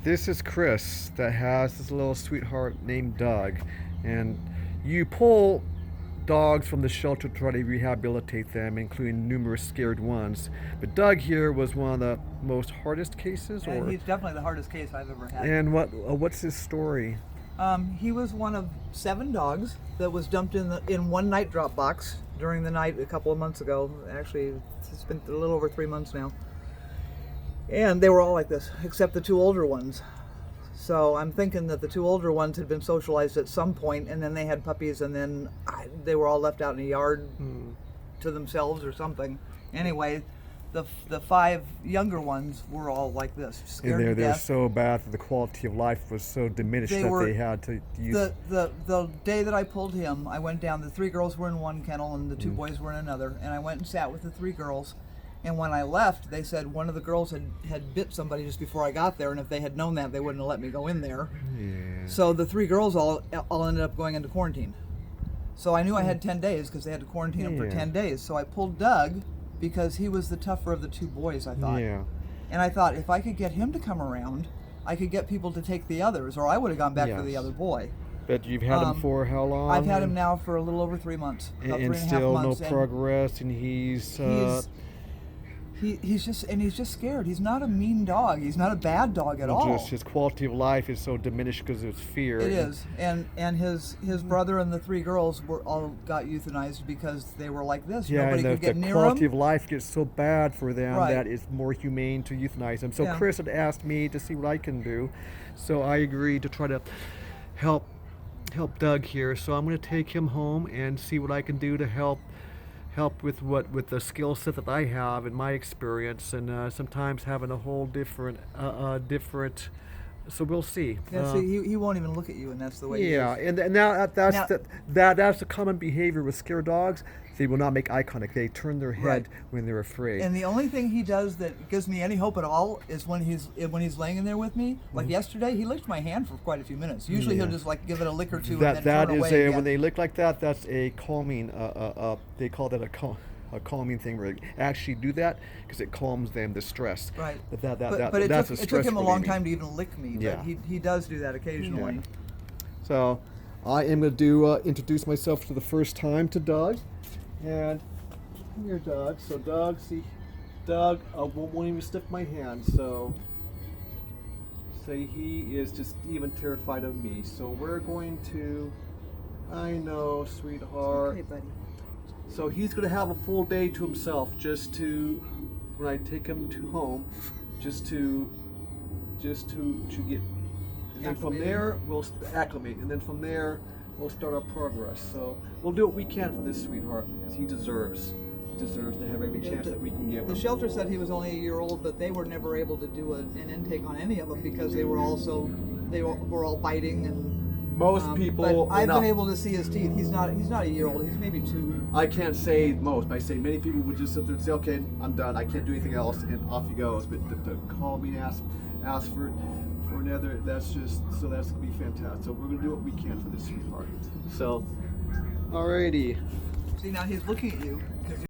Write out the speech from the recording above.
This is Chris that has this little sweetheart named Doug. And you pull dogs from the shelter to try to rehabilitate them, including numerous scared ones. But Doug here was one of the most hardest cases, And or he's definitely the hardest case I've ever had. and what's his story? He was one of 7 dogs that was dumped in one night drop box during the night a couple of months ago. Actually, it's been a little over 3 months now. And they were all like this, except the 2 older ones. So I'm thinking that the 2 older ones had been socialized at some point, and then they had puppies, and then they were all left out in a yard to themselves or something. Anyway, the 5 younger ones were all like this, scared And to they're death. so bad that the quality of life was so diminished They that were- they had to use. The day that I pulled him, I went down. The 3 girls were in one kennel and the 2 boys were in another. And I went and sat with the 3 girls. And when I left, they said one of the girls had bit somebody just before I got there. And if they had known that, they wouldn't have let me go in there. Yeah. So the 3 girls all ended up going into quarantine. So I knew I had 10 days because they had to quarantine him for Yeah. 10 days. So I pulled Doug because he was the tougher of the 2 boys, I thought. Yeah. And I thought if I could get him to come around, I could get people to take the others, or I would have gone back for the Yes. other boy. But you've had him for how long? I've had him now for a little over 3 months, about and 3.5 still months. no progress, and he's He's just scared. He's not a mean dog. He's not a bad dog at all. just his quality of life is so diminished because of his fear. It is, and his brother and the 3 girls were all got euthanized because they were like this. Yeah, Nobody and could get the near quality them. of life gets so bad for them Right. that it's more humane to euthanize them. So Yeah. Chris had asked me to see what I can do, so I agreed to try to help Doug here. So I'm going to take him home and see what I can do to help with the skill set that I have in my experience, and sometimes having a whole different. So we'll see. Yeah, see, he won't even look at you, and that's the way. Yeah, He is. and now that's Now- that's the common behavior with scare dogs. They will not make eye contact. They turn their head Right. when they're afraid. And the only thing he does that gives me any hope at all is when he's laying in there with me. Like yesterday, he licked my hand for quite a few minutes. Usually he'll Yeah. just like give it a lick or two that and then that turn is away again. when they look like that. That's a calming. They call that a calming thing where they actually do that because it calms them the stress. Right. But It that's took, a it took stress him a long relieving. time to even lick me. Yeah. But he does do that occasionally. Yeah. So I am going to introduce myself for the first time to Doug, and come here, Doug. So Doug won't even sniff my hand. So say he is just even terrified of me. So we're going to. I know, sweetheart. Okay, buddy. So he's going to have a full day to himself, just to when I take him to home, just to get. And then from Acclimated. there we'll acclimate, and then from there we'll start our progress. So we'll do what we can for this sweetheart because he deserves to have every chance that we can give The him. shelter said he was only a year old, but they were never able to do an intake on any of them because they were all biting and. Most people. But I've no, been able to see his teeth. He's not a year old. He's maybe 2. I can't say most. I say many people would just sit there and say, "Okay, I'm done. I can't do anything else," and off he goes. But to call me, ask for another. That's gonna be fantastic. So we're gonna do what we can for this sweetheart. So, alrighty. See, now he's looking at you because